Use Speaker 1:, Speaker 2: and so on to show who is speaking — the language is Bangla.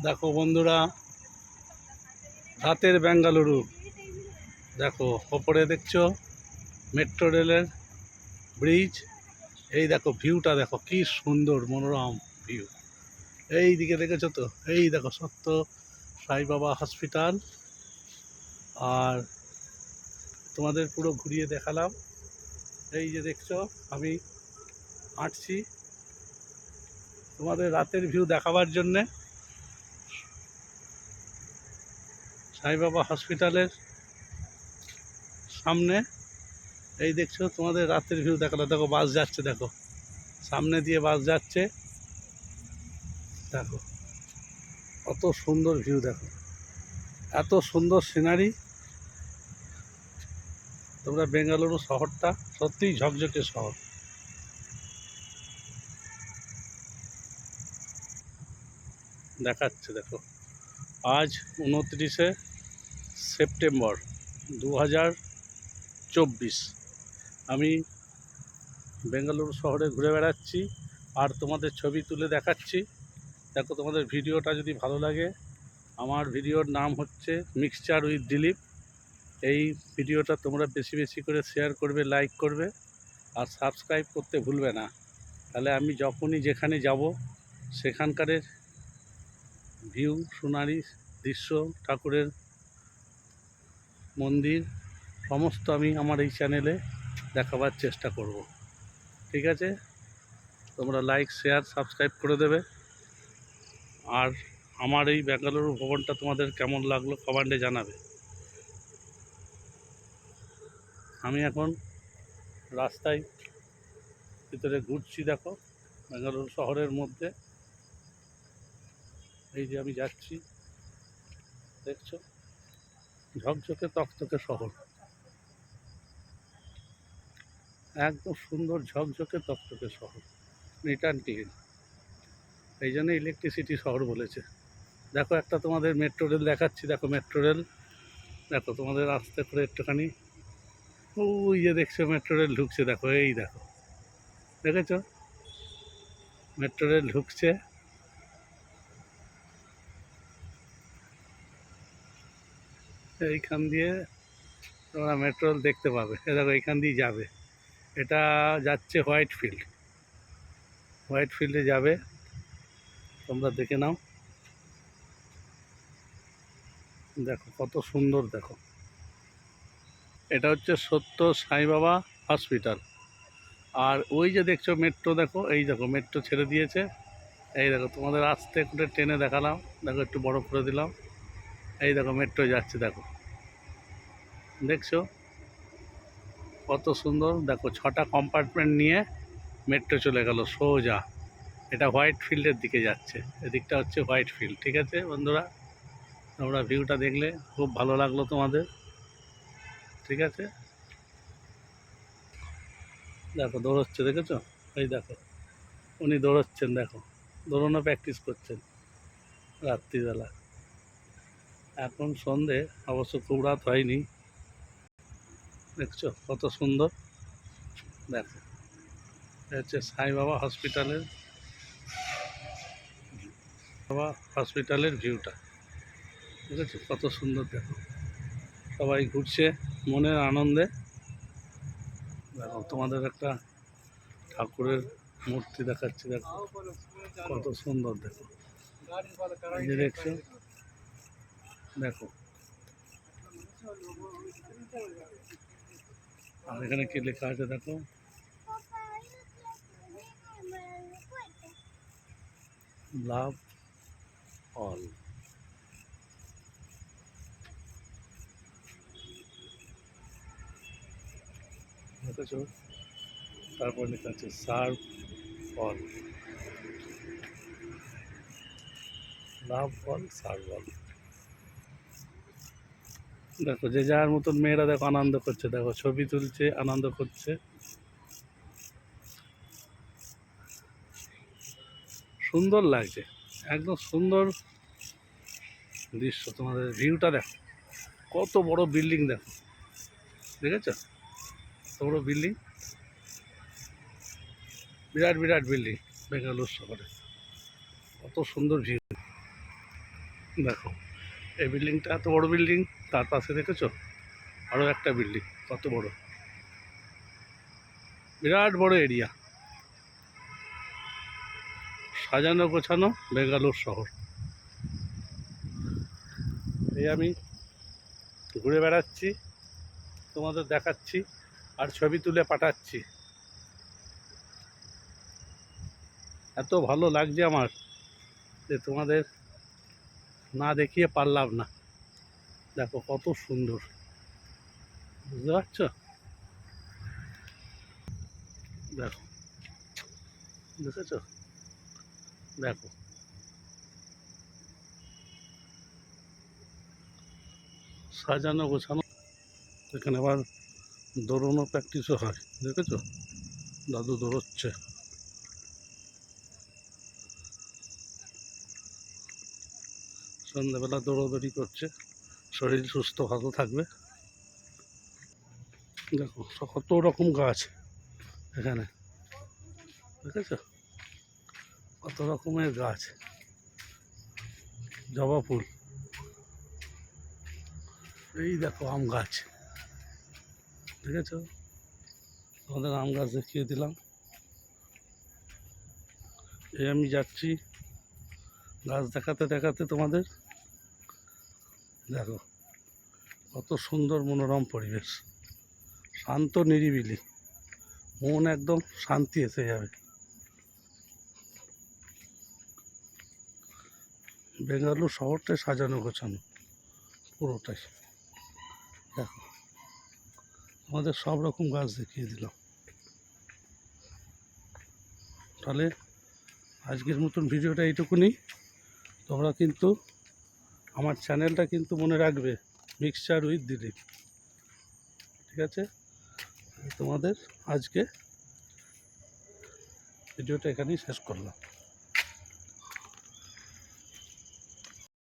Speaker 1: দেখো বন্ধুরা, রাতের বেঙ্গালুরু। দেখো ওপরে দেখছো মেট্রো রেলের ব্রিজ। এই দেখো ভিউটা, দেখো কি সুন্দর মনোরম ভিউ। এই দিকে দেখেছো তো, এই দেখো সত্য সাই বাবা হসপিটাল। আর তোমাদের পুরো ঘুরিয়ে দেখালাম। এই যে দেখছো আমি হাঁটছি তোমাদের রাতের ভিউ দেখাবার জন্যে। সাই বাবা হসপিটালের সামনে এই দেখছো তোমাদের রাতের ভিউ দেখালো। দেখো বাস যাচ্ছে, দেখো সামনে দিয়ে বাস যাচ্ছে। দেখো কত সুন্দর ভিউ, দেখো এত সুন্দর সিনারি। তোমরা বেঙ্গালুরু শহরটা সত্যিই ঝকঝকে শহর। দেখাচ্ছে দেখো আজ 29শে সেপ্টেম্বর 2024। আমি বেঙ্গালুরু শহরে ঘুরে বেড়াচ্ছি আর তোমাদের ছবি তুলে দেখাচ্ছি। দেখো তোমাদের ভিডিওটা যদি ভালো লাগে, আমার ভিডিওর নাম হচ্ছে মিক্সচার উইথ দিলীপ। এই ভিডিওটা তোমরা বেশি বেশি করে শেয়ার করবে, লাইক করবে আর সাবস্ক্রাইব করতে ভুলবে না। তাহলে আমি যখনই যেখানে যাব সেখানকারের ভিউ, সিনারি, দৃশ্য, ঠাকুরের মন্দির সমস্ত আমি আমার এই চ্যানেলে দেখাবার চেষ্টা করব। ঠিক আছে, তোমরা লাইক, শেয়ার, সাবস্ক্রাইব করে দেবে। আর আমার এই বেঙ্গালুরু ভ্রমণটা তোমাদের কেমন লাগলো কমেন্টে জানাবে। আমি এখন রাস্তায় ভিতরে ঘুরছি, দেখো বেঙ্গালুরু শহরের মধ্যে। এই যে আমি যাচ্ছি, দেখছো ঝকঝকে তকতকে শহর, একদম সুন্দর ঝকঝকে তকতকে শহর, নিট অ্যান্ড ক্লিন। এই জন্য ইলেকট্রিসিটি শহর বলেছে। দেখো একটা তোমাদের মেট্রো রেল দেখাচ্ছি, দেখো মেট্রো রেল। দেখো তোমাদের আস্তে করে একটুখানি, ওই যে দেখছো মেট্রো রেল ঢুকছে, দেখো এই দেখো, দেখেছো মেট্রো রেল ঢুকছে। এইখান দিয়ে তোমরা মেট্রো রেল দেখতে পাবে। এ দেখো এইখান দিয়ে যাবে, এটা যাচ্ছে হোয়াইট ফিল্ড। হোয়াইট ফিল্ডে যাবে, তোমরা দেখে নাও। দেখো কত সুন্দর, দেখো এটা হচ্ছে সত্য সাই বাবা হসপিটাল। আর ওই যে দেখছো মেট্রো, দেখো এই দেখো মেট্রো ছেড়ে দিয়েছে। এই দেখো তোমাদের আস্তে করে ট্রেনে দেখালাম, দেখো একটু বড় করে দিলাম। এই দেখো মেট্রো যাচ্ছে, দেখো দেখছো কত সুন্দর। দেখো 6টা কম্পার্টমেন্ট নিয়ে মেট্রো চলে গেল সোজা। এটা হোয়াইট ফিল্ডের দিকে যাচ্ছে, এদিকটা হচ্ছে হোয়াইট ফিল্ড। ঠিক আছে বন্ধুরা, তোমরা ভিউটা দেখলে খুব ভালো লাগলো তোমাদের। ঠিক আছে, দেখো দৌড়চ্ছে, দেখেছো এই দেখো উনি দৌড়চ্ছেন, দেখো দৌড়ানো প্র্যাকটিস করছেন রাত্রিবেলা। এখন সন্ধে, অবশ্য খুব রাত হয়নি। দেখছো কত সুন্দর, দেখো হচ্ছে সাই বাবা হসপিটালের ভিউটা। ঠিক আছে, কত সুন্দর দেখো। সবাই ঘুরছে মনের আনন্দে। দেখো তোমাদের একটা ঠাকুরের মূর্তি দেখাচ্ছি, দেখো কত সুন্দর, দেখো এই যে দেখছো, দেখো আর এখানে কি লেখা আছে দেখো, লাভ অল। দেখেছো, তারপর লেখা আছে সার্ভ অল, লাভ অল, সার্ভ অল। দেখো যে যার মতন মেয়েরা দেখো আনন্দ করছে, দেখো ছবি তুলছে, আনন্দ করছে। সুন্দর লাগছে, একদম সুন্দর দৃশ্য। তোমাদের ভিউটা দেখো, কত বড় বিল্ডিং, দেখো দেখেছো কত বড় বিল্ডিং, বিরাট বিরাট বিল্ডিং বেঙ্গালুরু শহরে। কত সুন্দর ভিউ। দেখো এই বিল্ডিংটা এত বড় বিল্ডিং, তার পাশে দেখেছো আরও একটা বিল্ডিং, কত বড়, বিরাট বড় এরিয়া, সাজানো গোছানো বেঙ্গালুর শহর। এই আমি ঘুরে বেড়াচ্ছি, তোমাদের দেখাচ্ছি আর ছবি তুলে পাঠাচ্ছি। এত ভালো লাগছে আমার যে তোমাদের না দেখিয়ে পারলাম না। দেখো কত সুন্দর, বুঝতে পারছো? দেখো, দেখেছো? দেখো সাজানো গোছানো, এখানে আবার দৌড়ানো প্র্যাকটিসও হয়, দেখেছো? দাদু দৌড়চ্ছে। সন্ধ্যাবেলা দৌড়াদৌড়ি করছে, শরীর সুস্থ ভালো থাকবে। দেখো কত রকম গাছ এখানে, দেখেছো? কত রকমের গাছ, জবা ফুল, এই দেখো আম গাছ, দেখেছো? তোমাদের আম গাছ দেখিয়ে দিলাম। এই আমি যাচ্ছি গাছ দেখাতে দেখাতে তোমাদের। দেখো কত সুন্দর মনোরম পরিবেশ, শান্ত নিরিবিলি, মন একদম শান্তি এসে যাবে। বেঙ্গালুর শহরটাই সাজানো গোছানো পুরোটাই। দেখো আমাদের সব রকম গাছ দেখিয়ে দিলাম। তাহলে আজকের মতন ভিডিওটা এইটুকুনি। তোমরা কিন্তু আমার চ্যানেলটা কিন্তু মনে রাখবে, মিক্সচার উইথ দিলীপ, ঠিক আছে? তোমাদের আজকে ভিডিওটা এখানেই শেষ করলাম।